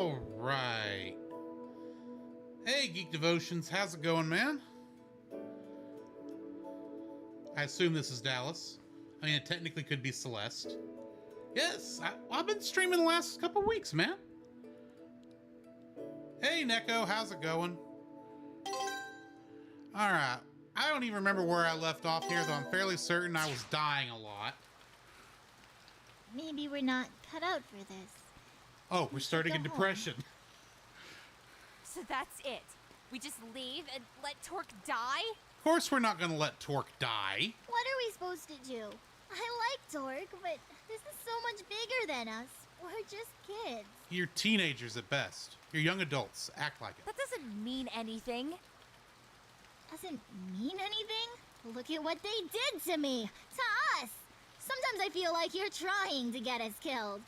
All right. Hey, Geek Devotions, how's it going, man? I assume this is Dallas. I mean, it technically could be Celeste. Yes, I've been streaming the last couple weeks, man. Hey, Neko, how's it going? Alright, I don't even remember where I left off here, though I'm fairly certain I was dying a lot. Maybe we're not cut out for this. Oh, we're starting in depression. So that's it. We just leave and let Torque die? Of course we're not gonna let Torque die. What are we supposed to do? I like Torque, but this is so much bigger than us. We're just kids. You're teenagers at best. You're young adults. Act like it. That doesn't mean anything. Doesn't mean anything? Look at what they did to me. To us. Sometimes I feel like you're trying to get us killed.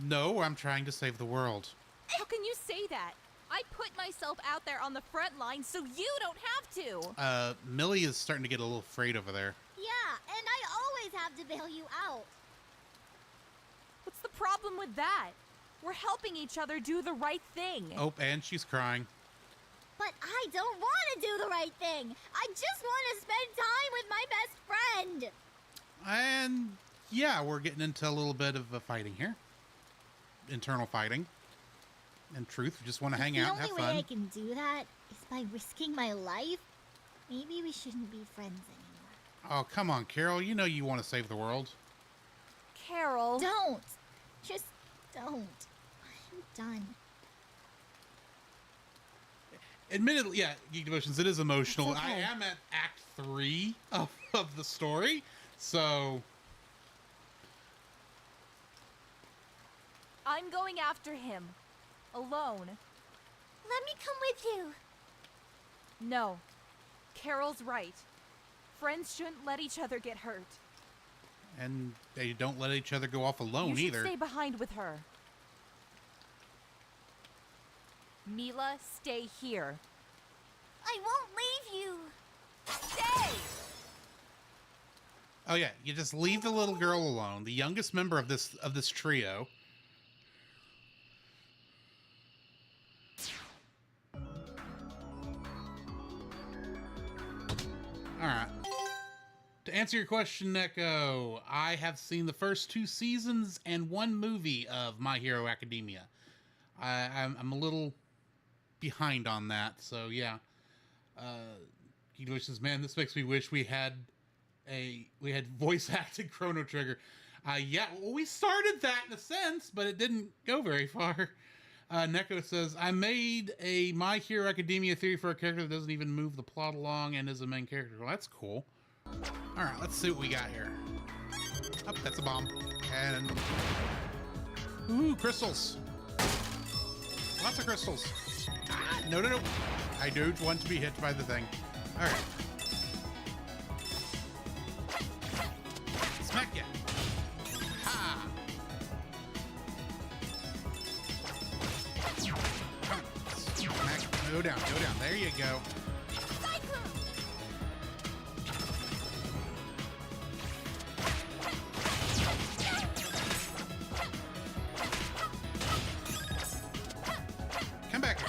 No, I'm trying to save the world. How can you say that? I put myself out there on the front line so you don't have to. Millie is starting to get a little afraid over there. Yeah, and I always have to bail you out. What's the problem with that? We're helping each other do the right thing. Oh, and she's crying. But I don't want to do the right thing. I just want to spend time with my best friend. And yeah, we're getting into a little bit of fighting here. Internal fighting. In truth, we just want to hang out and have The only way I fun. can do that is by risking my life. Maybe we shouldn't be friends anymore. Oh, come on, Carol. You know you want to save the world. Carol. Don't. Just don't. I'm done. Admittedly, yeah, Geek Devotions, it is emotional. It's okay. I am at Act 3 of the story, so... I'm going after him. Alone. Let me come with you. No. Carol's right. Friends shouldn't let each other get hurt. And they don't let each other go off alone You should either. stay behind with her. Mila, stay here. I won't leave you. Stay! Oh yeah, you just leave the little girl alone, the youngest member of this trio. Alright. To answer your question, Neko, I have seen the first 2 seasons and 1 movie of My Hero Academia. I'm a little behind on that, so yeah. Geek Devotions, man, this makes me wish we had voice acted Chrono Trigger. Yeah, well, we started that in a sense, but it didn't go very far. Neko says, I made a My Hero Academia theory for a character that doesn't even move the plot along and is a main character. Well, that's cool. Alright, let's see what we got here. Oh, that's a bomb. And... ooh, crystals. Lots of crystals. Ah, no. I don't want to be hit by the thing. Alright. Smack ya. Ha! Come on. Smack. Go down. There you go. Come back.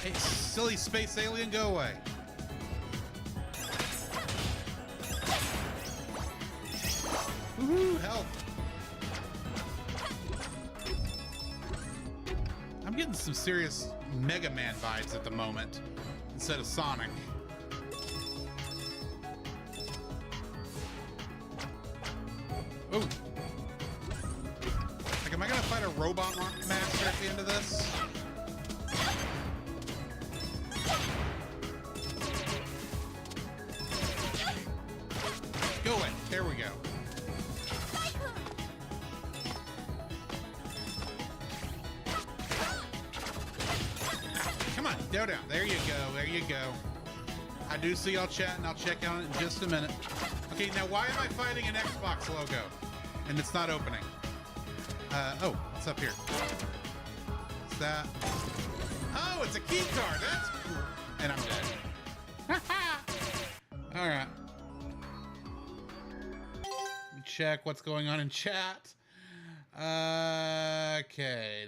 Hey, silly space alien, go away. Woohoo, help. I'm getting some serious Mega Man vibes at the moment, instead of Sonic. Ooh. Like, am I gonna fight a robot master at the end of this? Go away. There we go. Come on, go down. There you go. I do see y'all chatting. I'll check on it in just a minute. Okay, now why am I fighting an Xbox logo? And it's not opening. Oh, what's up here? What's that? Oh, it's a key card. That's cool. And I'm dead. Alright. Let me check what's going on in chat. Okay.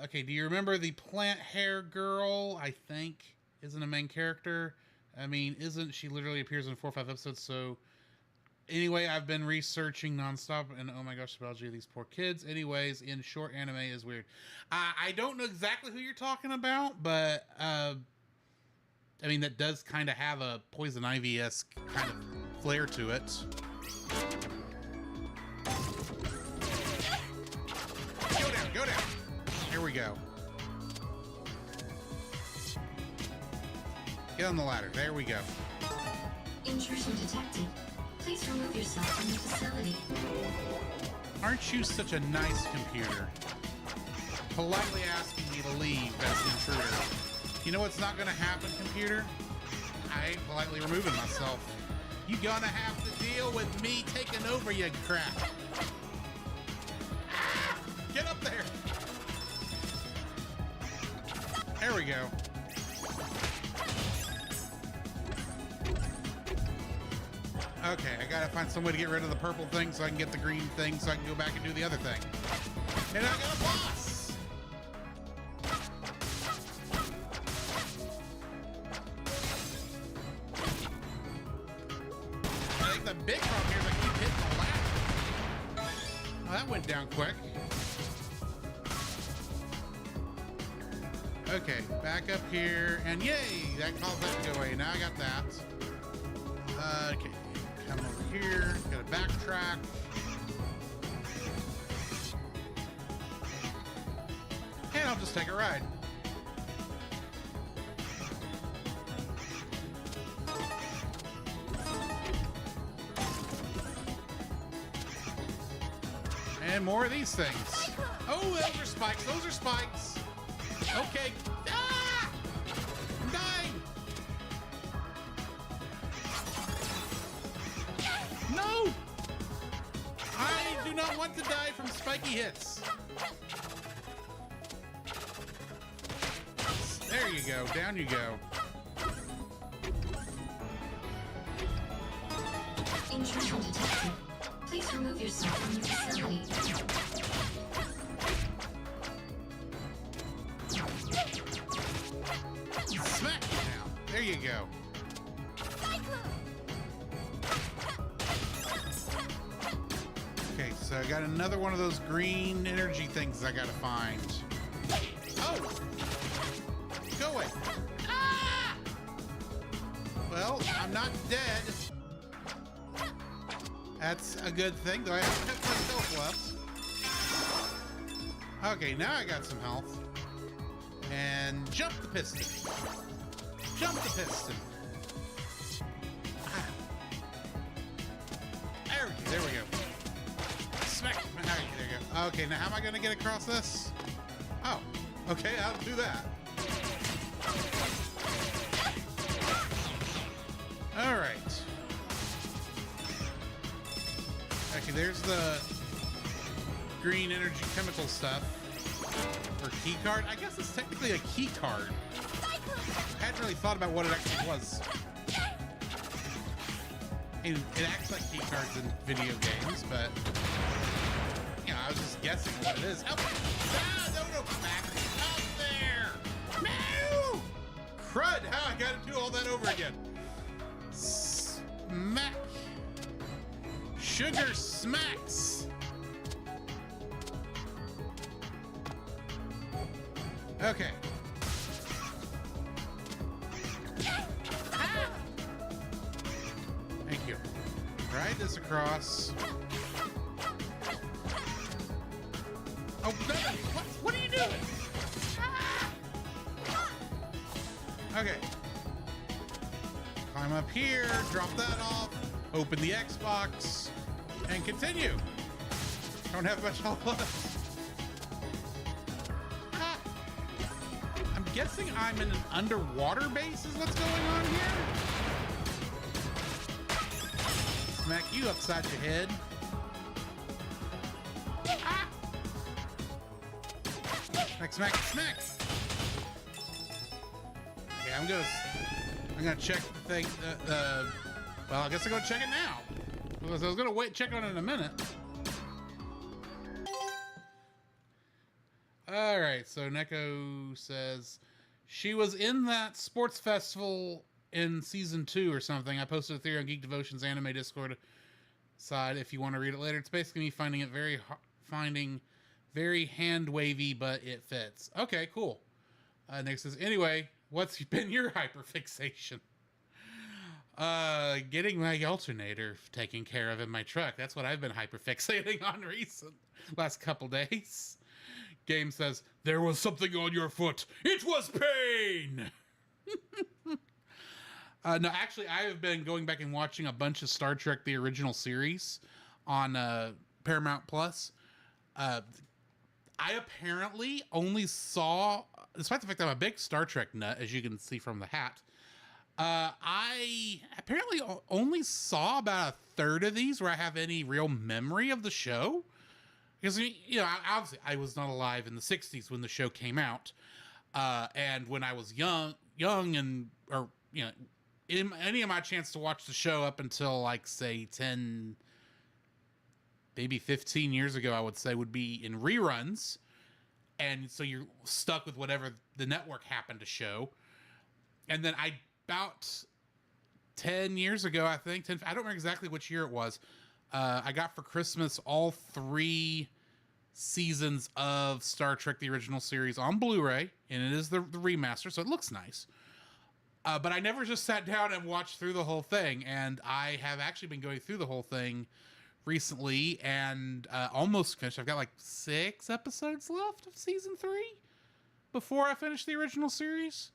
Okay, do you remember the plant hair girl? I think isn't a main character. I mean, isn't she literally appears in 4 or 5 episodes? So anyway, I've been researching nonstop, and oh my gosh, the biology of these poor kids. Anyways, in short, anime is weird. I don't know exactly who you're talking about, but I mean, that does kind of have a Poison Ivy-esque kind of flair to it. Go down, go down. Here we go. Get on the ladder. There we go. Intrusion detected. Please remove yourself from the facility. Aren't you such a nice computer? Politely asking me to leave as an intruder. You know what's not gonna happen, computer? I ain't politely removing myself. You gonna have to deal with me taking over, you crap. Ah, get up there. There we go. Okay, I gotta find some way to get rid of the purple thing so I can get the green thing so I can go back and do the other thing. And I got a boss! I think the big problem here is I keep hitting the ladder. Oh, that went down quick. Okay, back up here, and yay! That caused that to go away. Now I got that. Okay. Come over here, gotta backtrack. And I'll just take a ride. And more of these things. Oh, those are spikes, those are spikes. Okay. Ah! I'm dying. No! I do not want to die from spiky hits. There you go. Down you go. Intrusion detected. Please remove yourself from the facility. Smack it now. There you go. Okay, so I got another one of those green energy things I gotta find. Oh! Go away. Ah! Well, I'm not dead. That's a good thing, though I have my health left. Okay, now I got some health. And jump the piston. Jump the piston. Ah. There we go. Smack. There you go. Okay, now how am I going to get across this? Oh, okay, I'll do that. All right. Okay, there's the green energy chemical stuff. Or key card? I guess it's technically a key card. I hadn't really thought about what it actually was. It acts like key cards in video games, but you know, I was just guessing what it is. Oh, no, back up there! No! Crud! How I gotta do all that over again. Smack! Sugar smacks! Okay. Thank you. Ride this across. Oh, no! What are you doing? Okay. Climb up here, drop that off, open the Xbox, and continue. Don't have much health left. I'm guessing I'm in an underwater base is what's going on here. Smack you upside your head. Ah! Smack, smack, smack. Okay, I'm gonna check the thing. Well, I guess I'm gonna check it now. Because I was gonna check on it in a minute. Alrighty. right, so Neko says she was in that sports festival in season 2 or something. I posted a theory on Geek Devotion's anime Discord side if you want to read it later. It's basically me finding it very hand wavy, but it fits. Okay, cool. Nick says, anyway, what's been your hyperfixation? Getting my alternator taken care of in my truck. That's what I've been hyperfixating on last couple days. Game says, there was something on your foot. It was pain! No, actually, I have been going back and watching a bunch of Star Trek, the original series on Paramount Plus. I apparently only saw, despite the fact that I'm a big Star Trek nut, as you can see from the hat, I apparently only saw about a third of these where I have any real memory of the show. Because, you know, obviously I was not alive in the 60s when the show came out. And when I was young and, or, you know, any of my chance to watch the show up until, like, say, 10, maybe 15 years ago, I would say, would be in reruns. And so you're stuck with whatever the network happened to show. And then about 10 years ago, I think, I don't remember exactly which year it was, I got for Christmas all 3 seasons of Star Trek, the original series on Blu-ray, and it is the remaster, so it looks nice. But I never just sat down and watched through the whole thing, and I have actually been going through the whole thing recently and almost finished. I've got like 6 episodes left of season 3 before I finish the original series.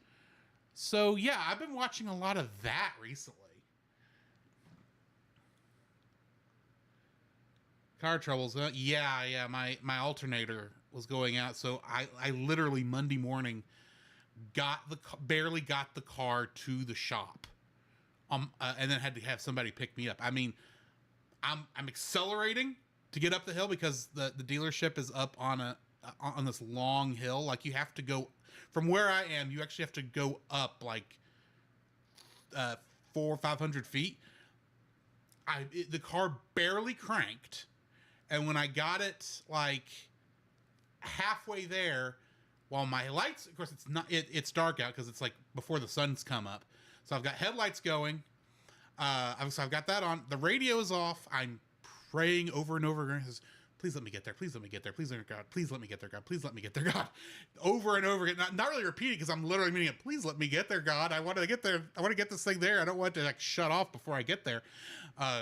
So yeah, I've been watching a lot of that recently. Car troubles. Yeah. My alternator was going out, so I literally Monday morning barely got the car to the shop, and then had to have somebody pick me up. I mean, I'm accelerating to get up the hill because the dealership is up on this long hill. Like, you have to go from where I am. You actually have to go up like 400 or 500 feet. The car barely cranked. And when I got it like halfway there, while my lights, of course it's dark out because it's like before the sun's come up. So I've got headlights going. So I've got that on. The radio is off. I'm praying over and over again. Please let me get there. Please let me get there. Please let me, God. Please let me get there, God. Please let me get there, God. Over and over again. Not really repeating because I'm literally meaning it. Please let me get there, God. I want to get there. I want to get this thing there. I don't want it to like shut off before I get there,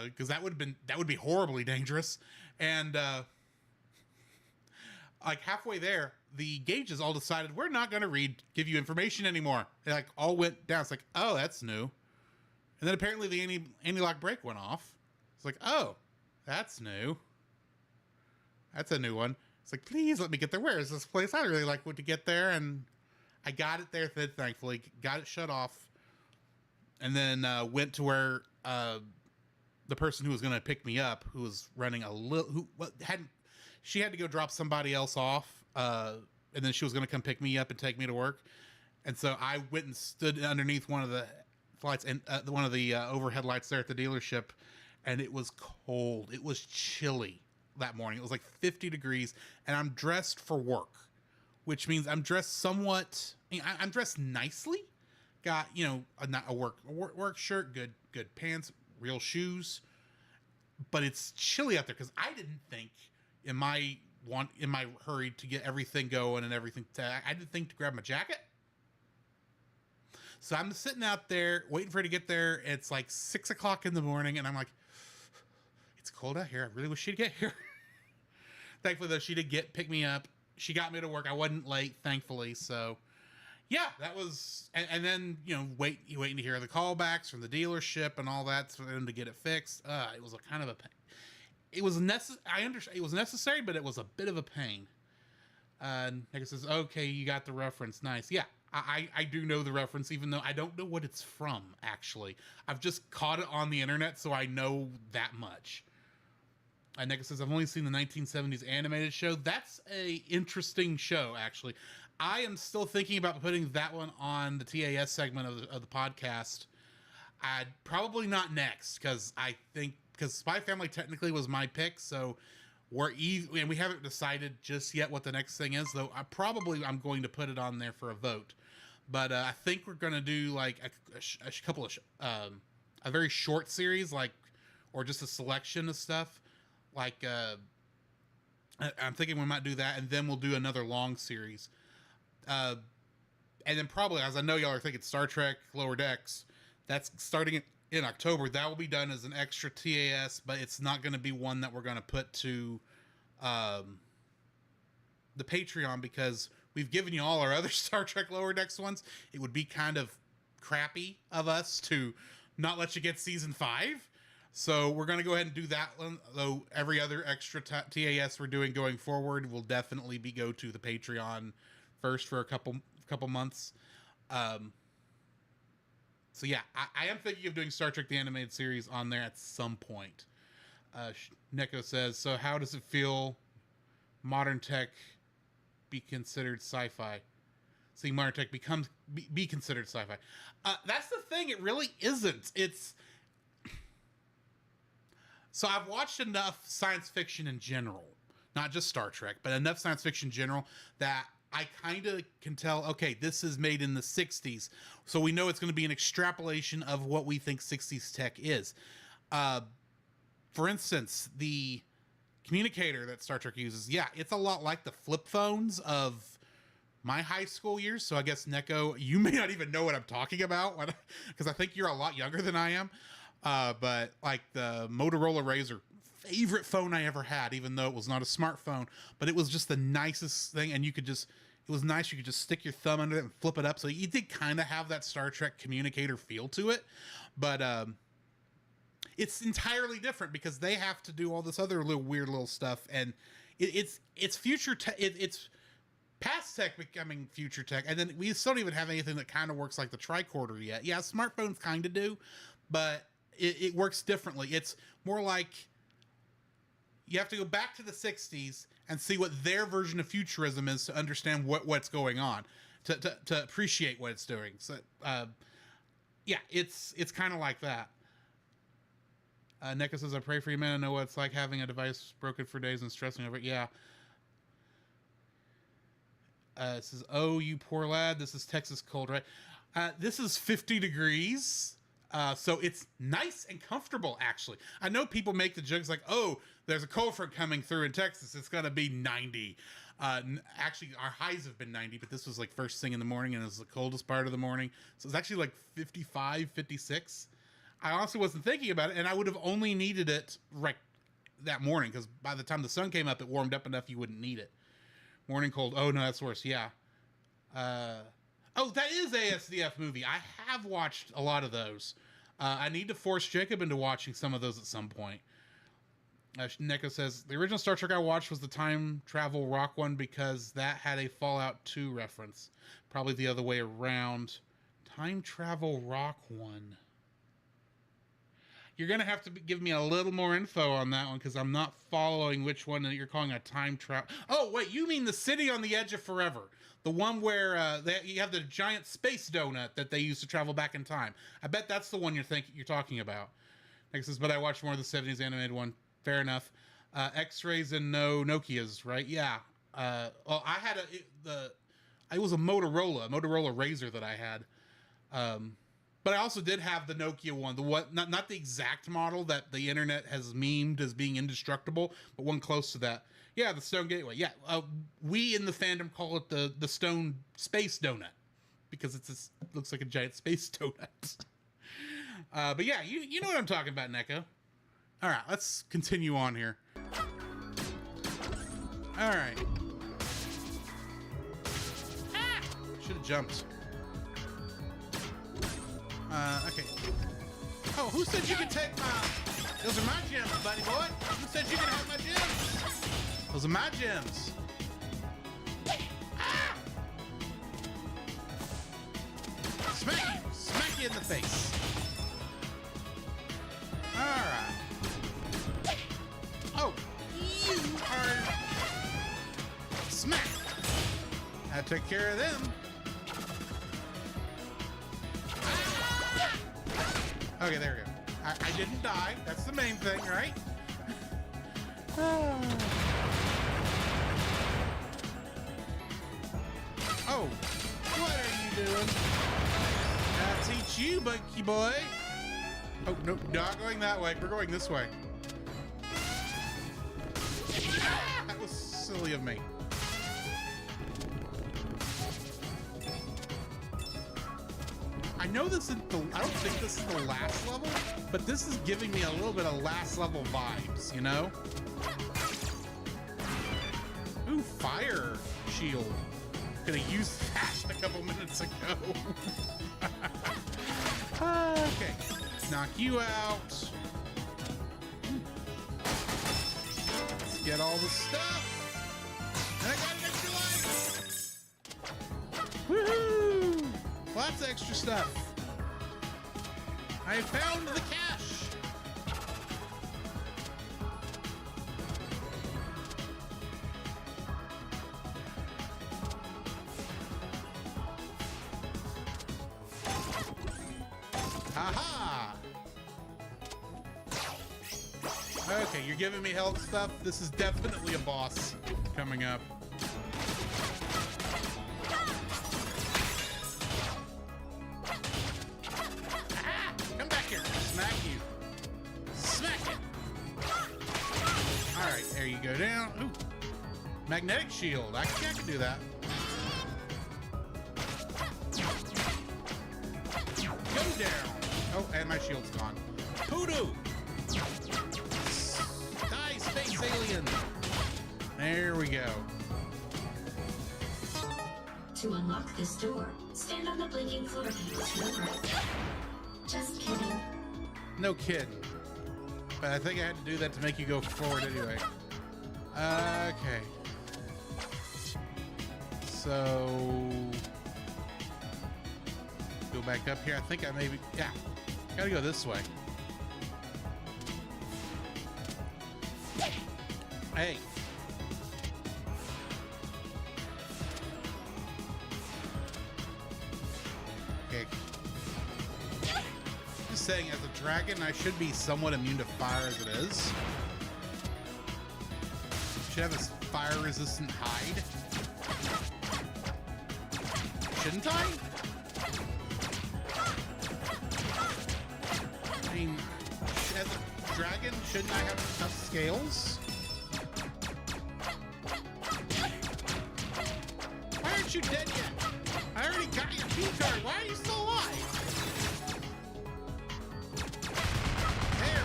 because that would be horribly dangerous. And like halfway there, the gauges all decided we're not going to give you information anymore. It like all went down. It's like, oh, that's new. And then apparently the anti-lock brake went off. It's like, oh, that's new. That's a new one. It's like, please let me get there. Where is this place? I really like to get there. And I got it there, thankfully. Got it shut off. And then went to where the person who was going to pick me up, who was running she had to go drop somebody else off. And then she was going to come pick me up and take me to work. And so I went and stood underneath one of the lights and one of the overhead lights there at the dealership. And it was cold. It was chilly that morning. It was like 50 degrees, and I'm dressed for work, which means I'm dressed somewhat, I'm dressed nicely. Got, a work shirt, good pants, real shoes, but it's chilly out there because I didn't think in my hurry to get everything going and everything, I didn't think to grab my jacket. So I'm sitting out there waiting for her to get there. It's like 6 o'clock in the morning, and I'm like, it's cold out here. I really wish she'd get here. Thankfully, though, she did pick me up. She got me to work. I wasn't late, thankfully. So, yeah, that was... And then, waiting to hear the callbacks from the dealership and all that for them to get it fixed. It was a kind of a pain. It was I understand it was necessary, but it was a bit of a pain. Nick says, okay, you got the reference. Nice. Yeah, I do know the reference, even though I don't know what it's from, actually. I've just caught it on the internet, so I know that much. Nick says, I've only seen the 1970s animated show. That's a interesting show, actually. I am still thinking about putting that one on the TAS segment of the podcast. Probably not next, because Spy Family technically was my pick, so and we haven't decided just yet what the next thing is, though. I'm going to put it on there for a vote. But I think we're going to do like a couple of a very short series, like, or just a selection of stuff. Like, I'm thinking we might do that, and then we'll do another long series. And then probably, as I know y'all are thinking, Star Trek Lower Decks, that's starting in October. That will be done as an extra TAS, but it's not going to be one that we're going to put to the Patreon, because we've given you all our other Star Trek Lower Decks ones. It would be kind of crappy of us to not let you get season 5. So we're going to go ahead and do that one, though every other extra TAS we're doing going forward will definitely go to the Patreon first for a couple months. So yeah, I am thinking of doing Star Trek the Animated Series on there at some point. Neko says, so how does it feel modern tech be considered sci-fi? See, modern tech be considered sci-fi. That's the thing, it really isn't. So I've watched enough science fiction in general, not just Star Trek, but enough science fiction in general that I kind of can tell, okay, this is made in the 60s. So we know it's going to be an extrapolation of what we think 60s tech is. For instance, the communicator that Star Trek uses, yeah, it's a lot like the flip phones of my high school years. So I guess, Neko, you may not even know what I'm talking about, because I think you're a lot younger than I am. But like the Motorola Razr, favorite phone I ever had, even though it was not a smartphone, but it was just the nicest thing. And it was nice. You could just stick your thumb under it and flip it up. So you did kind of have that Star Trek communicator feel to it, but, it's entirely different because they have to do all this other weird little stuff. And it's future tech. It's past tech becoming future tech. And then we still don't even have anything that kind of works like the tricorder yet. Yeah. Smartphones kind of do, but it works differently. It's more like you have to go back to the 60s and see what their version of futurism is to understand what's going on, to appreciate what it's doing. So, yeah, it's kind of like that. Neko says, I pray for you, man. I know what it's like having a device broken for days and stressing over it. Yeah. It says, oh, you poor lad. This is Texas cold, right? This is 50 degrees. So it's nice and comfortable, actually. I know people make the jokes like, oh, there's a cold front coming through in Texas. It's going to be 90. Actually, our highs have been 90, but this was like first thing in the morning, and it was the coldest part of the morning. So it's actually like 55, 56. I honestly wasn't thinking about it, and I would have only needed it right that morning, because by the time the sun came up, it warmed up enough you wouldn't need it. Morning cold. Oh, no, that's worse. Yeah. Oh, that is ASDF movie. I have watched a lot of those. I need to force Jacob into watching some of those at some point. Neko says, the original Star Trek I watched was the time travel rock one because that had a Fallout 2 reference. Probably the other way around. Time travel rock one. You're going to have to give me a little more info on that one because I'm not following which one that you're calling a time travel. Oh, wait, you mean the City on the Edge of Forever. The one where you have the giant space donut that they use to travel back in time. I bet that's the one you're talking about. Next says, but I watched more of the 70s animated one. Fair enough. X-rays and no Nokias, right? Yeah. Well, I had it was a Motorola Razr that I had. But I also did have the Nokia one, not the exact model that the internet has memed as being indestructible, but one close to that. Yeah, the Stone Gateway. Yeah, we in the fandom call it the Stone Space Donut because it looks like a giant space donut. But yeah, you know what I'm talking about, Neko. All right, let's continue on here. All right. Should have jumped. Okay. Oh, who said you could take those are my gems, buddy boy. Who said you could have my gems? Those are my gems. Ah! Smack you in the face. All right. Oh, you are smack. I took care of them. Okay, there we go. I didn't die. That's the main thing, right? Whoa! What are you doing? I'll teach you, monkey boy. Oh, no, not going that way. We're going this way. Ah, that was silly of me. I know this isn't the, I don't think this is the last level, but this is giving me a little bit of last level vibes, you know? Ooh, fire shield. Could have used that a couple minutes ago. Okay, knock you out. Let's get all the stuff. And I got an extra life. Woohoo! Lots of extra stuff. I found the cache. Haha! Okay, you're giving me health stuff. This is definitely a boss coming up. Ah! Come back here. Smack you. Smack it. All right, there you go down. Ooh. Magnetic shield. I can do that. Go down. Oh, and my shield's gone. Hoodoo! Die, space alien! There we go. To unlock this door, stand on the blinking floor panel to the right. Just kidding. No kidding. But I think I had to do that to make you go forward anyway. Okay. So... go back up here. I think I maybe... yeah. Gotta go this way. Hey. Okay. Just saying, as a dragon, I should be somewhat immune to fire as it is. Should have a fire-resistant hide. Shouldn't I? I mean, as a dragon, shouldn't I have enough scales? Why aren't you dead yet? I already got your key card. Why are you still alive? There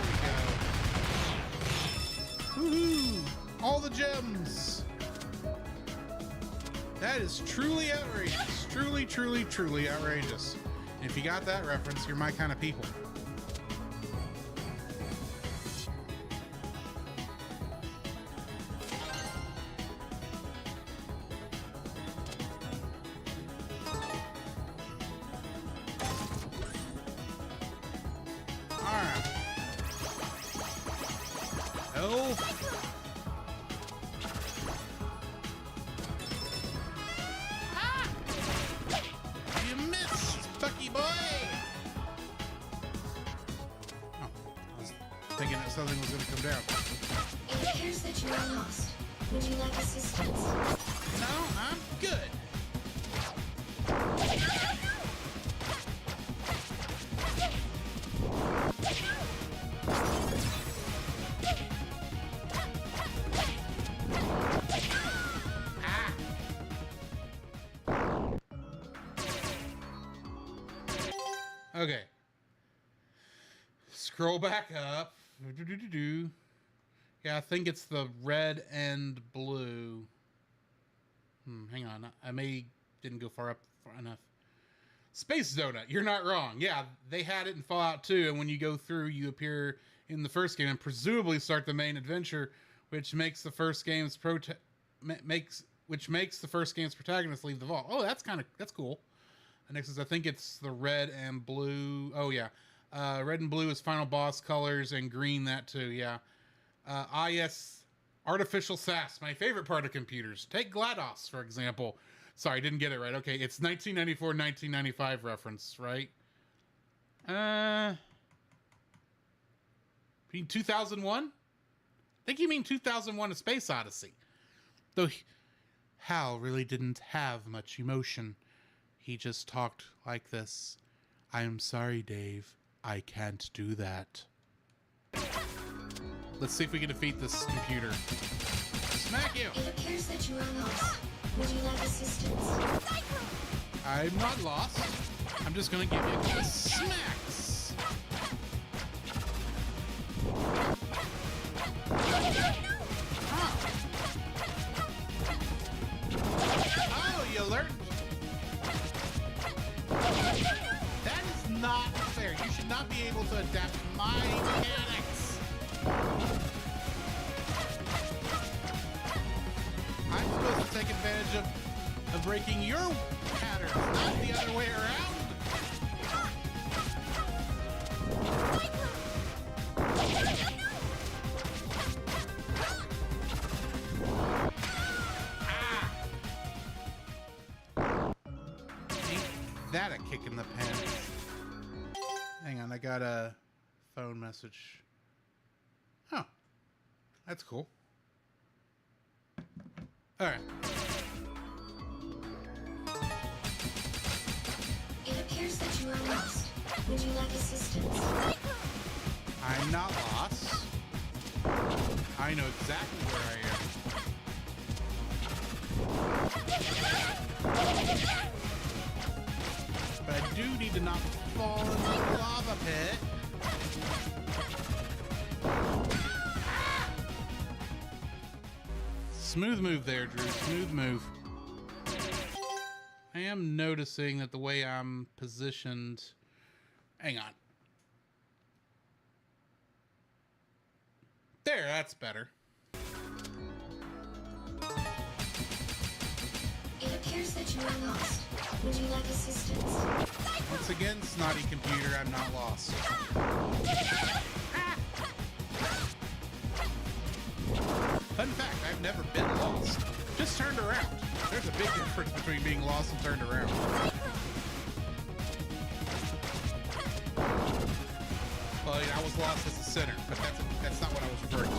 we go. Woohoo! All the gems. That is truly outrageous. Truly, truly, truly outrageous. And if you got that reference, you're my kind of people. Alright. Oh. Ah! You missed, Bucky boy! Oh, I was thinking that something was going to come down. It appears that you are lost. Would you like assistance? No, I'm good. Ah. Okay. Scroll back up. Do-do-do-do-do. Yeah, I think it's the red and blue. Hang on. I may didn't go far enough. Space Donut. You're not wrong. Yeah, they had it in Fallout 2, and when you go through, you appear in the first game and presumably start the main adventure, which makes the first game's protagonist leave the vault. Oh, that's cool. And next is, I think it's the red and blue. Oh yeah, red and blue is final boss colors, and green that too. Yeah. Yes, artificial sass, my favorite part of computers. Take GLaDOS, for example. Sorry, didn't get it right. Okay, it's 1994, 1995 reference, right? You mean 2001? I think you mean 2001: A Space Odyssey. Though, Hal really didn't have much emotion. He just talked like this. I am sorry, Dave. I can't do that. Let's see if we can defeat this computer. Smack you! It appears that you are lost. Would you like assistance? I'm not lost. I'm just gonna give you the smacks. Oh, you learned. That is not fair. You should not be able to adapt my mechanics. I'm supposed to take advantage of breaking your patterns, not the other way around. Ain't that a kick in the pants? Hang on, I got a phone message. Huh. That's cool. Alright. It appears that you are lost. Would you like assistance? I'm not lost. I know exactly where I am. But I do need to not fall in the lava pit. Smooth move there, Drew. Smooth move. I am noticing that the way I'm positioned... Hang on. There, that's better. It appears that you are lost. Would you like assistance? Once again, snotty computer, I'm not lost. Fun fact, I've never been lost. Just turned around. There's a big difference between being lost and turned around. Well, yeah, I was lost as a sinner, but that's not what I was referring to.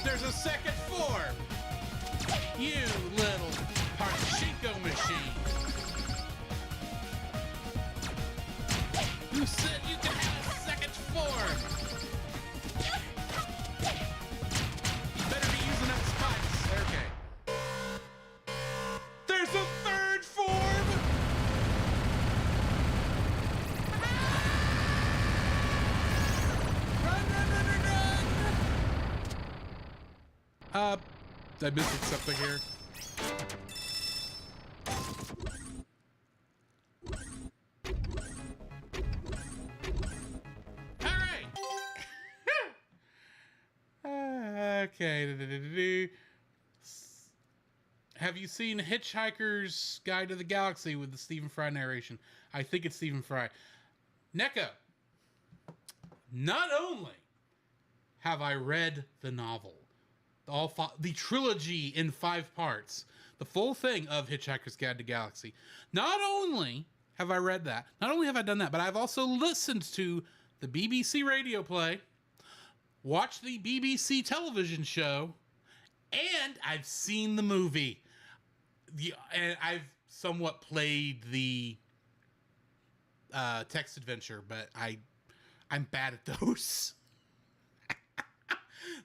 There's a second form! You little Pachinko machine! Who said you could have a second form? You better be using up spikes. Okay. There's a third form! Run, run, run, run, run! Did I miss something here? Alright! Okay. Have you seen Hitchhiker's Guide to the Galaxy with the Stephen Fry narration? I think it's Stephen Fry. Neko, not only have I read the novel, the trilogy in 5 parts, the full thing of Hitchhiker's Guide to Galaxy. Not only have I read that, not only have I done that, but I've also listened to the BBC radio play, watched the BBC television show, and I've seen the movie. And I've somewhat played the text adventure, but I'm bad at those.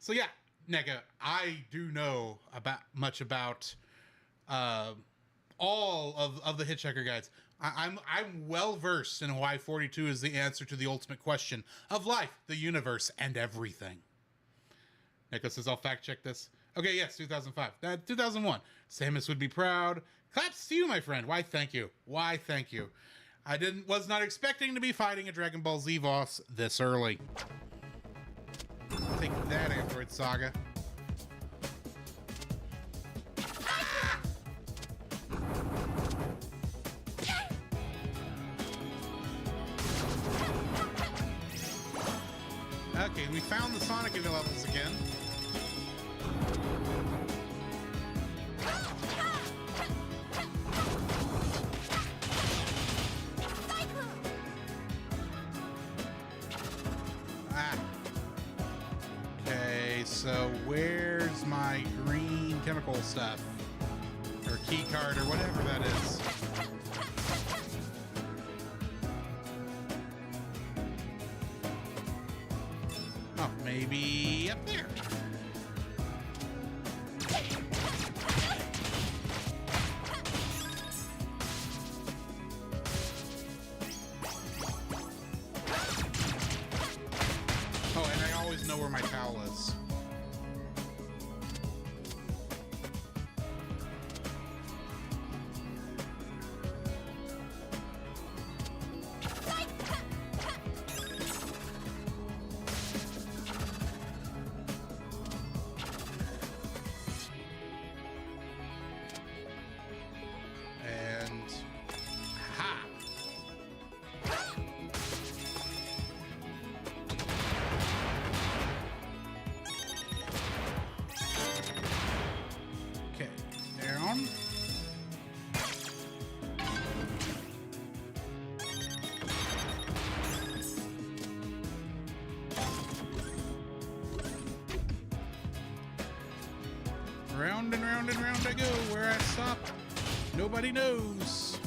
So yeah. Neko, I do know much about all of the Hitchhiker guides. I'm well versed in why 42 is the answer to the ultimate question of life, the universe, and everything. Neko says I'll fact check this. Okay, yes, 2005. 2001. Samus would be proud. Claps to you, my friend. Why, thank you. Why, thank you. I was not expecting to be fighting a Dragon Ball Z boss this early. Take that, Android Saga. Okay, we found the Sonic levels again. Ah. Okay, so where's my green chemical stuff? Or key card or whatever that is. Oh, maybe up there. Oh, and I always know where my towel is. And ha! Okay, down. Round and round and round I go. Where I stop, nobody knows.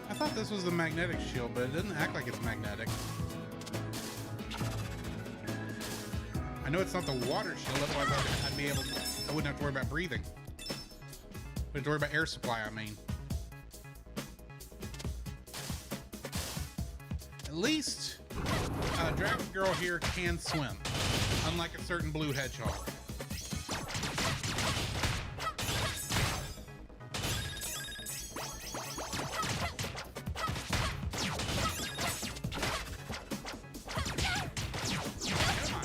I thought this was the magnetic shield, but it doesn't act like it's magnetic. I know it's not the water shield, otherwise I'd be able to, I wouldn't have to worry about breathing. Wouldn't have to worry about air supply, I mean. At least Dragon Girl here can swim, unlike a certain blue hedgehog. Come on,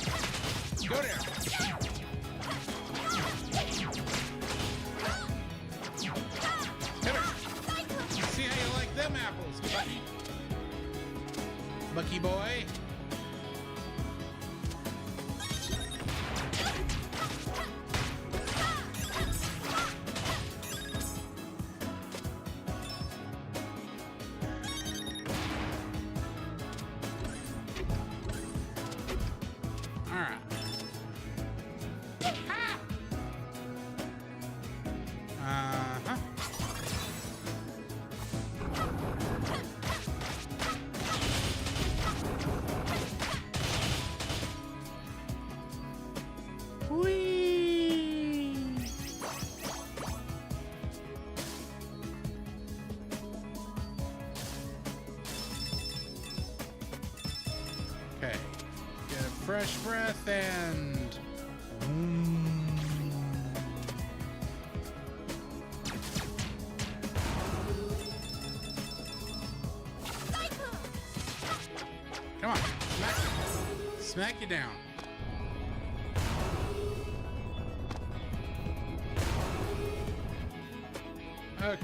go there. Hit her. See how you like them apples, Bucky. Bucky boy. All right. Uh-huh. Whee! Okay. Get a fresh breath and... Come on. Smack you down. Okay.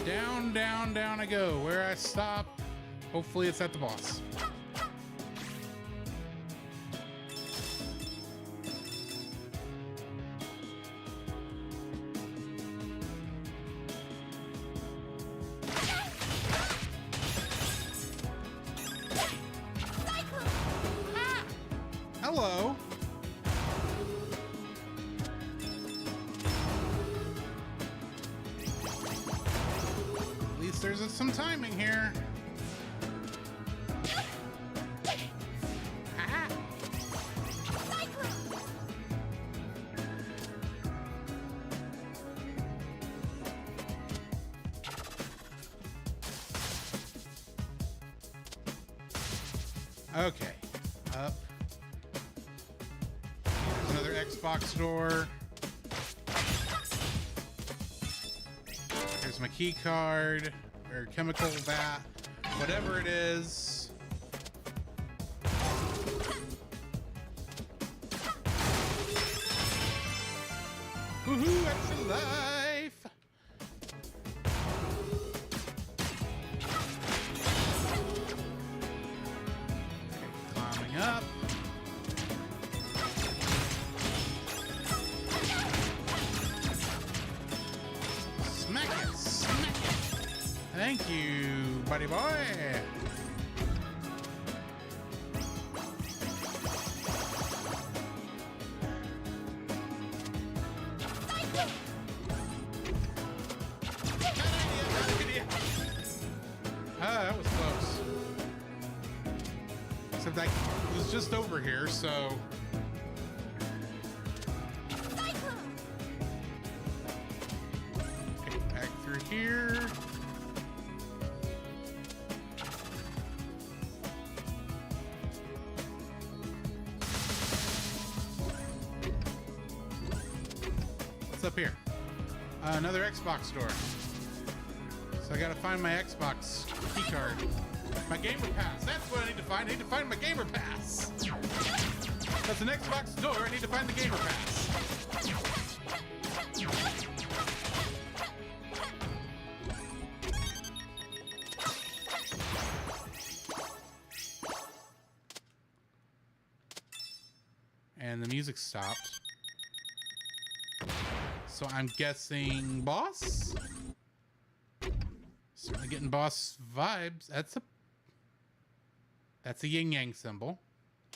Down, down, down I go. Where I stop, hopefully it's at the boss. Hello. At least there's some timing here. Ah. Okay. Up. There's another Xbox door. Here's my key card, or chemical vat, whatever it is. Woohoo! life. Okay, climbing up. Smack it, smack it. Thank you, buddy boy. Ah, that was close. Except I was just over here, so. Okay, back through here. What's up here? Another Xbox store. So I gotta find my Xbox key card. My Gamer Pass. That's what I need to find. I need to find my Gamer Pass. That's an Xbox store. I need to find the Gamer Pass. And the music stopped. So I'm guessing boss? Certainly getting boss vibes. That's a yin yang symbol.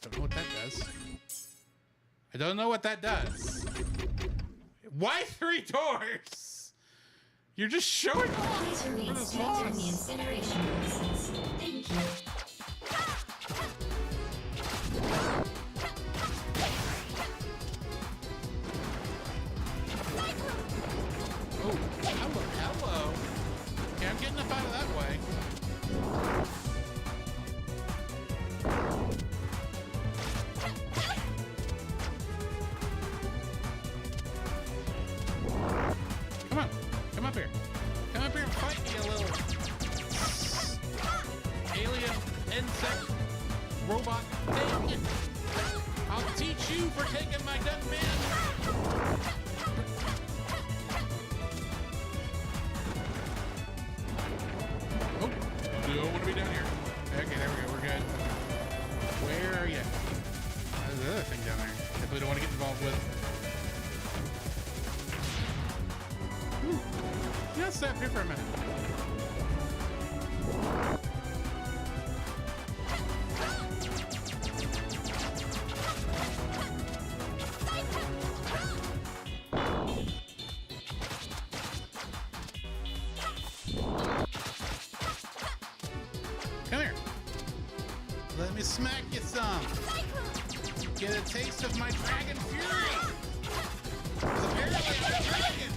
Don't know what that does. I don't know what that does. Why 3 doors? You're just showing off. Please remain standing in the incineration process. Thank you. Oh, hello, hello. Okay, I'm getting up out of that way. Come on, come up here. Come up here and fight me, you little alien insect robot thing. I'll teach you for taking my gun, man. Oh, don't want to be down here. Okay, there we go. We're good. Where are you? There's the other thing down there. Definitely don't want to get involved with. Ooh. Yeah, stop here for a minute. Come here. Let me smack you some. Get a taste of my dragon fury. 'Cause apparently I'm a dragon.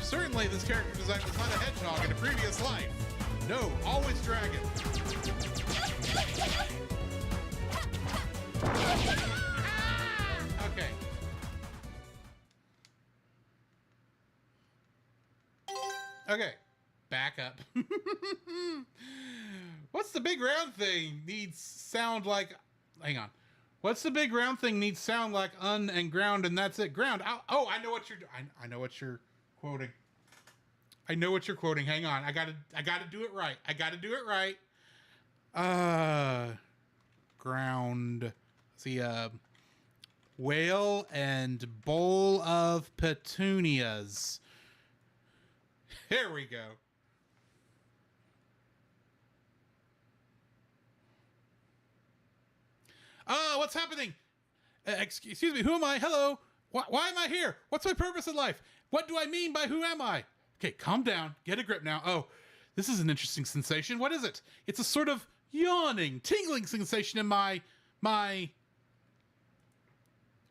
Certainly this character design was not a hedgehog in a previous life. No, always dragon. Okay. Okay, back up. What's the big round thing needs sound like? Hang on. What's the big round thing needs sound like and ground, and that's it. Ground. Oh, I know what you're. I know what you're quoting. I know what you're quoting. Hang on. I gotta do it right. I gotta do it right. Ground. See, whale and bowl of petunias. There we go. What's happening? Excuse me, who am I? Hello? Why am I here? What's my purpose in life? What do I mean by who am I? Okay, calm down. Get a grip now. Oh, this is an interesting sensation. What is it? It's a sort of yawning, tingling sensation in my...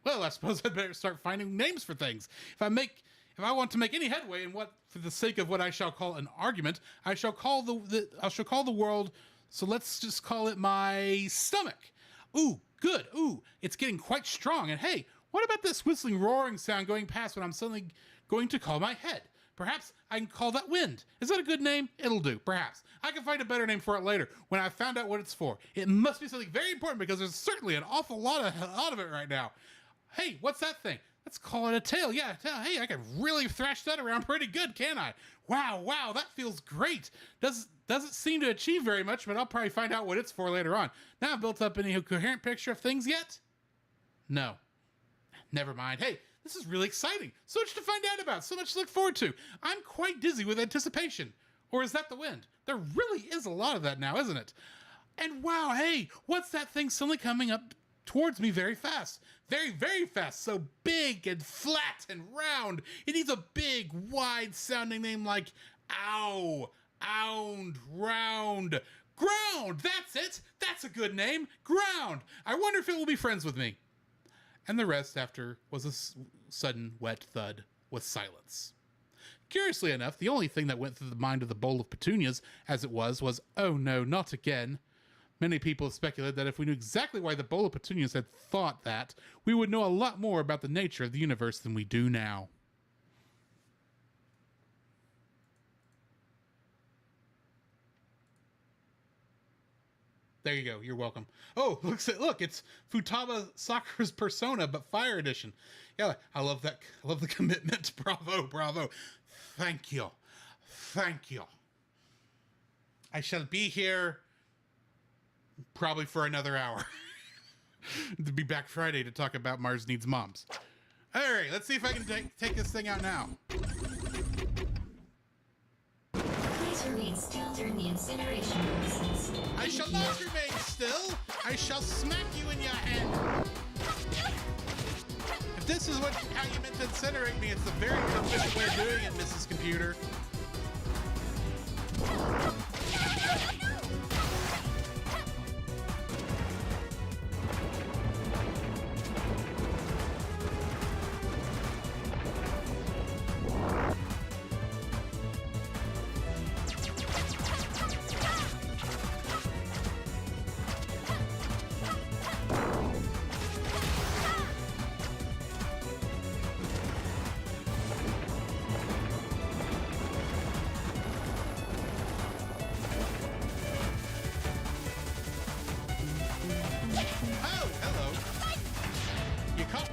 Well, I suppose I'd better start finding names for things. If I want to make any headway in what, for the sake of what I shall call an argument, I shall call the world, so let's just call it my stomach. Ooh, good. Ooh, it's getting quite strong. And hey, what about this whistling, roaring sound going past when I'm suddenly going to call my head? Perhaps I can call that wind. Is that a good name? It'll do, perhaps. I can find a better name for it later when I've found out what it's for. It must be something very important because there's certainly an awful lot of it right now. Hey, what's that thing? Let's call it a tail. Yeah, tail. Hey, I can really thrash that around pretty good, can't I? Wow, that feels great. Doesn't seem to achieve very much, but I'll probably find out what it's for later on. Now I've built up any coherent picture of things yet? No. Never mind. Hey, this is really exciting. So much to find out about, so much to look forward to. I'm quite dizzy with anticipation. Or is that the wind? There really is a lot of that now, isn't it? And wow, hey, what's that thing suddenly coming up towards me very fast? Very, very fast. So big and flat and round. It needs a big, wide sounding name like Ow, Ound, Round, Ground. That's it. That's a good name. Ground. I wonder if it will be friends with me. And the rest after was a sudden wet thud with silence. Curiously enough, the only thing that went through the mind of the bowl of petunias, as it was, oh no, not again. Many people have speculated that if we knew exactly why the bowl of petunias had thought that, we would know a lot more about the nature of the universe than we do now. There you go. You're welcome. Oh, look, it's Futaba Sakura's Persona, but Fire Edition. Yeah, I love that. I love the commitment. Bravo. Thank you. I shall be here probably for another hour. To be back Friday to talk about Mars Needs Moms. All right, let's see if I can take this thing out now. Please remain still during the incineration process. I shall not remain still. I shall smack you in your head. If this is how you meant to incinerate me, it's a very efficient way of doing it, Mrs. Computer.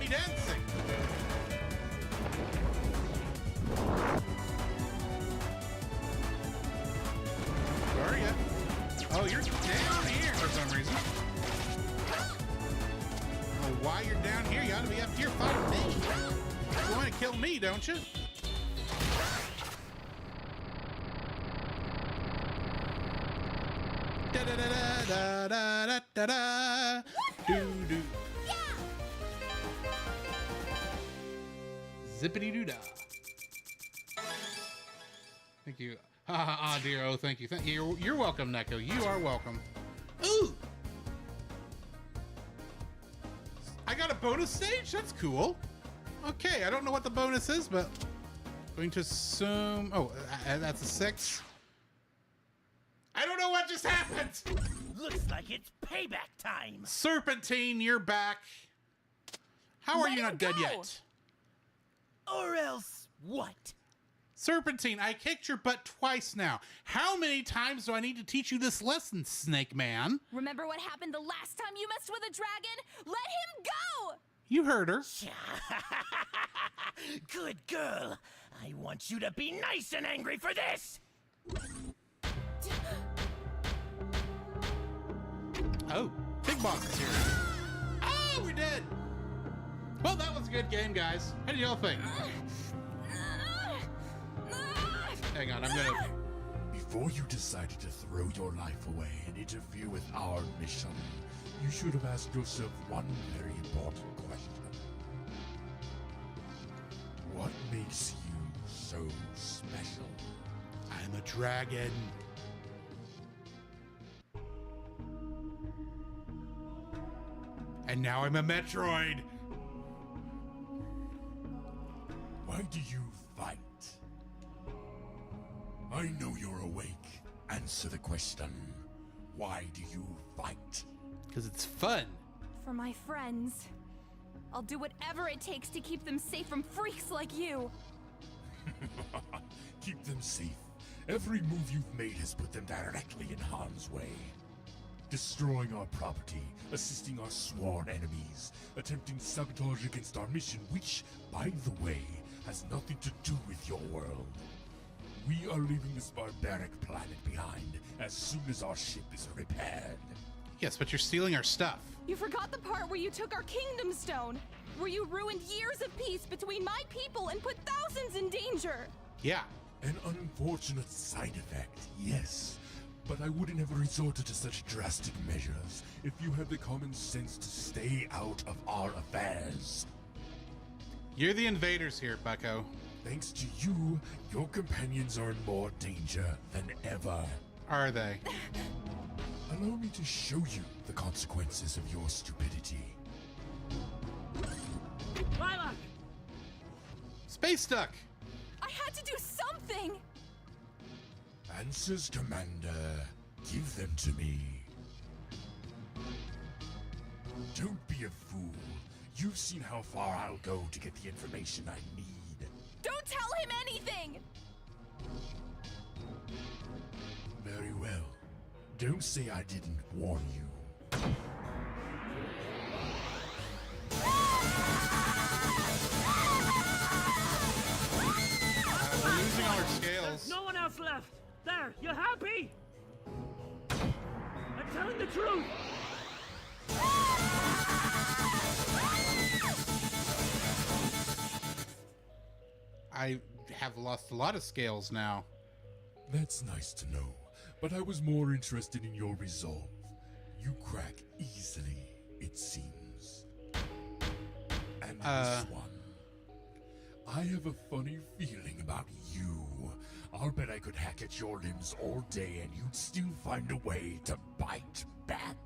Dancing. Where are you? Oh, you're down here for some reason. Oh, why you're down here? You ought to be up here fighting me. You want to kill me, don't you? Da da da da da da da da. Do do. Zippity doo dah. Thank you. Dear. Oh, thank you. You're welcome, Neko. You are welcome. Ooh! I got a bonus stage? That's cool. Okay, I don't know what the bonus is, but going to assume. Oh, that's a 6. I don't know what just happened! Looks like it's payback time. Serpentine, you're back. How are you not dead yet? Or else what? Serpentine, I kicked your butt twice now. How many times do I need to teach you this lesson, Snake Man? Remember what happened the last time you messed with a dragon? Let him go! You heard her. Good girl. I want you to be nice and angry for this. Oh, Big Boss is here. Oh, we're dead. Well, that was a good game, guys. How do y'all think? Hang on, I'm gonna... Before you decided to throw your life away and interfere with our mission, you should have asked yourself one very important question. What makes you so special? I'm a dragon. And now I'm a Metroid. Why do you fight? I know you're awake. Answer the question. Why do you fight? Because it's fun. For my friends. I'll do whatever it takes to keep them safe from freaks like you. Keep them safe. Every move you've made has put them directly in harm's way. destroying our property, assisting our sworn enemies, attempting sabotage against our mission, which, by the way, has nothing to do with your world. We are leaving this barbaric planet behind as soon as our ship is repaired. Yes, but you're stealing our stuff. You forgot the part where you took our kingdom stone, where you ruined years of peace between my people and put thousands in danger. Yeah. An unfortunate side effect, yes. But I wouldn't have resorted to such drastic measures if you had the common sense to stay out of our affairs. You're the invaders here, Bucko. Thanks to you, your companions are in more danger than ever. Are they? Allow me to show you the consequences of your stupidity. Lilac! Space Duck! I had to do something! Answers, Commander. Give them to me. Don't be a fool. You've seen how far I'll go to get the information I need. Don't tell him anything! Very well. Don't say I didn't warn you. We're losing our scales. No one else left! There, you happy? I'm telling the truth! I have lost a lot of scales now. That's nice to know, but I was more interested in your resolve. You crack easily, it seems. And this one. I have a funny feeling about you. I'll bet I could hack at your limbs all day and you'd still find a way to bite back.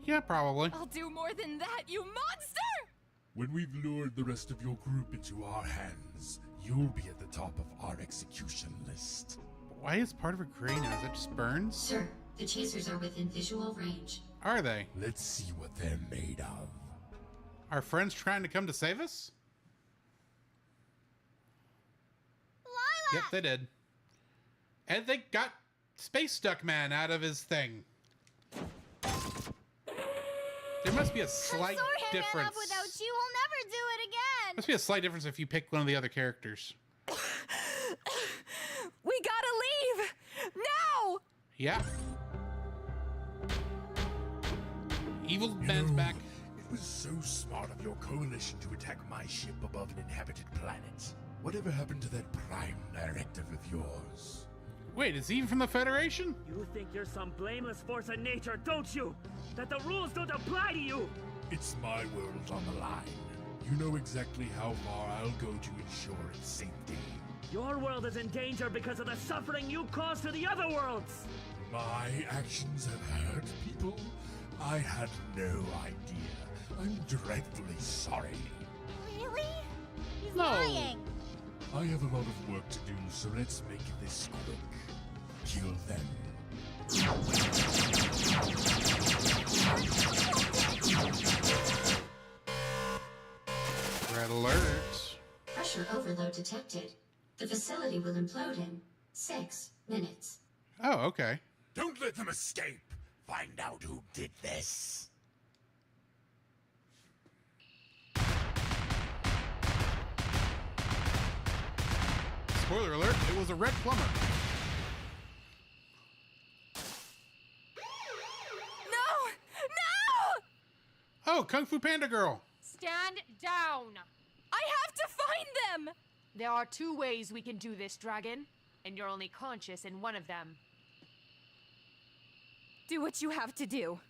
Yeah, probably. I'll do more than that, you monster! When we've lured the rest of your group into our hands, you'll be at the top of our execution list. Why is part of her gray now? Is that just burns? Sir, the chasers are within visual range. Are they? Let's see what they're made of. Are friends trying to come to save us? Yep, Lilac! they did. And they got Space Duck Man out of his thing. There must be a slight Sorry, I ran difference. off without you. I'll never do it again. Must be a slight difference if you pick one of the other characters. We gotta leave! Now! Yeah. Evil You Ben's know, back. It was so smart of your coalition to attack my ship above an inhabited planet. Whatever happened to that prime directive of yours? Wait, is he even from the Federation? You think you're some blameless force of nature, don't you? That the rules don't apply to you! It's my world on the line. You know exactly how far I'll go to ensure its safety. Your world is in danger because of the suffering you caused to the other worlds! My actions have hurt people? I had no idea. I'm dreadfully sorry. Really? He's No. lying. I have a lot of work to do, so let's make this quick. Kill them. Red alert. Pressure overload detected. The facility will implode in 6 minutes. Oh, okay. Don't let them escape! Find out who did this. Spoiler alert, it was a red plumber. No! No! Oh, Kung Fu Panda Girl. Stand down! I have to find them! There are two ways we can do this, Dragon, and you're only conscious in one of them. Do what you have to do.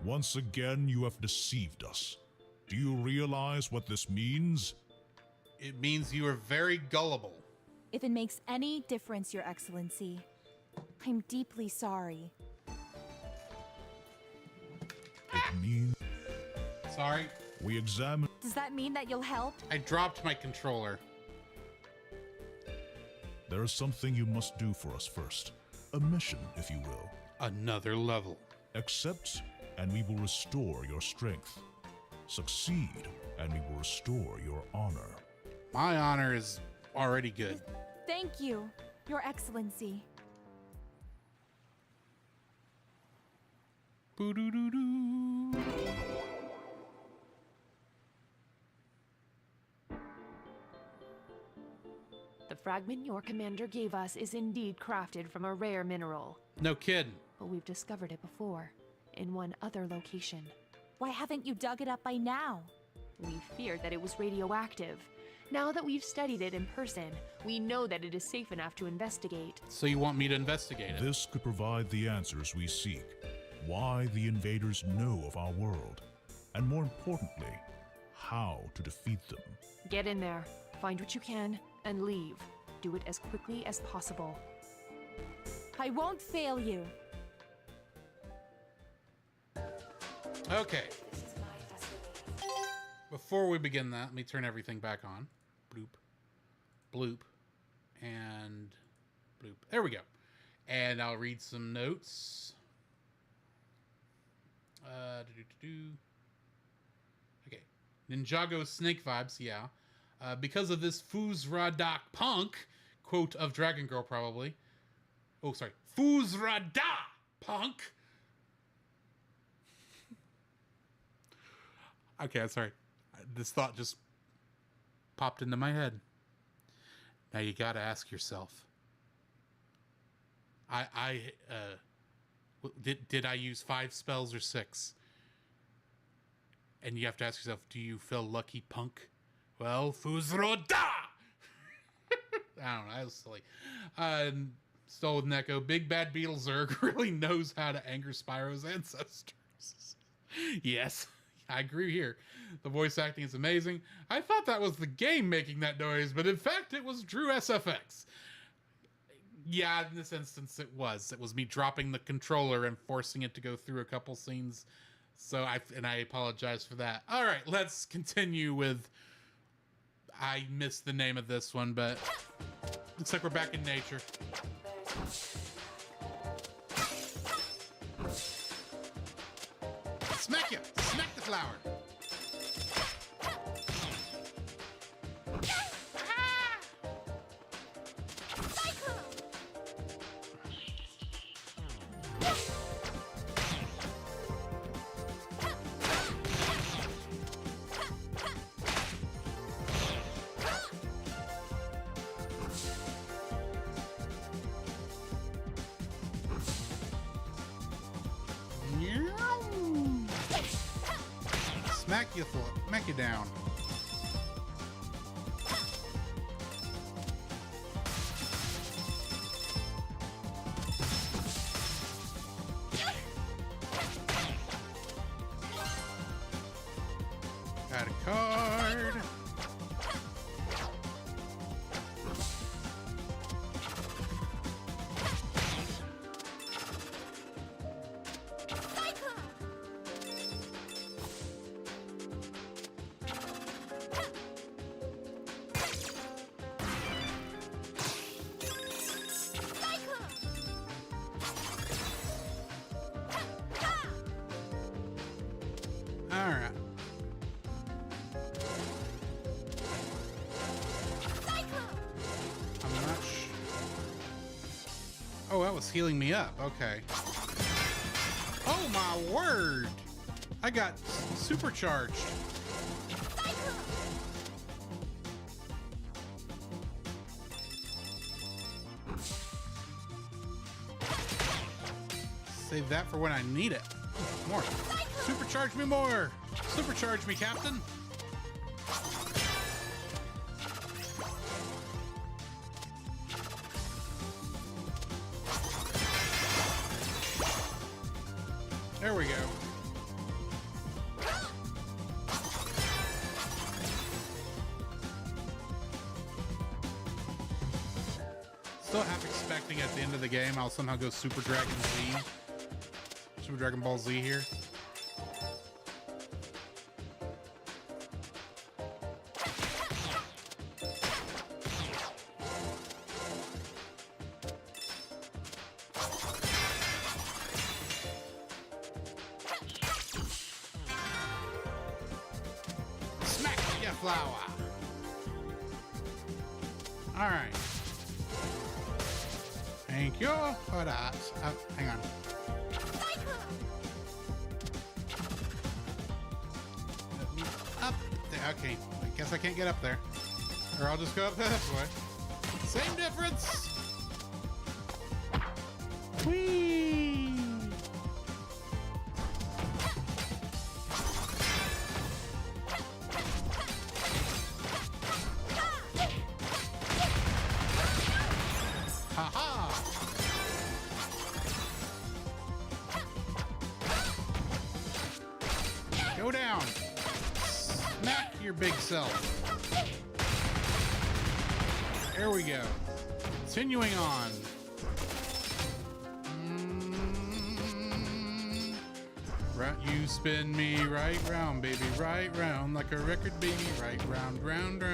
Once again, you have deceived us. Do you realize what this means? It means you are very gullible. If it makes any difference, Your Excellency, I'm deeply sorry. It means Sorry, we examine. Does that mean that you'll help? I dropped my controller. There is something you must do for us first. A mission, if you will. Another level. Accept, and we will restore your strength. Succeed, and we will restore your honor. My honor is already good. Thank you, Your Excellency. Boo-doo-doo-doo. The fragment your commander gave us is indeed crafted from a rare mineral, No kidding. but we've discovered it before, in one other location. Why haven't you dug it up by now? We feared that it was radioactive. Now that we've studied it in person, we know that it is safe enough to investigate. So you want me to investigate it? This could provide the answers we seek. Why the invaders know of our world. And more importantly, how to defeat them. Get in there, find what you can, and leave. Do it as quickly as possible. I won't fail you. Okay. Before we begin that, let me turn everything back on. Bloop, bloop, and bloop. There we go. And I'll read some notes. Okay. Ninjago snake vibes, yeah. Because of this Fuzradak punk, quote of Dragon Girl probably. Oh, sorry. Fuzrada punk. Okay, I'm sorry. This thought just popped into my head. Now you gotta ask yourself. Did I use 5 spells or 6? And you have to ask yourself, do you feel lucky, punk? Well, Fuzroda! I don't know, that was silly. Stole with Neko. Big Bad Beetlezerg really knows how to anger Spyro's ancestors. Yes, I agree here. The voice acting is amazing. I thought that was the game making that noise, but in fact it was Drew SFX. Yeah, in this instance it was. It was me dropping the controller and forcing it to go through a couple scenes. So I apologize for that. All right, let's continue with... I missed the name of this one, but looks like we're back in nature. Smack you! Smack the flower! Smack you down. Got a card. Alright. I'm not Oh, that was healing me up. Okay. Oh my word! I got supercharged. Save that for when I need it. More. Supercharge me more! Supercharge me, Captain! There we go. Still half expecting at the end of the game I'll somehow go Super Dragon Z. Super Dragon Ball Z here. Smack ya flower. All right. Thank you for that. Oh, hang on. Okay, I guess I can't get up there. Or I'll just go up this way. Same difference! Whee! Ha-ha! Go down! Smack your big self. There we go. Continuing on. You spin me right round, baby, right round like a record, baby, right round, round, round.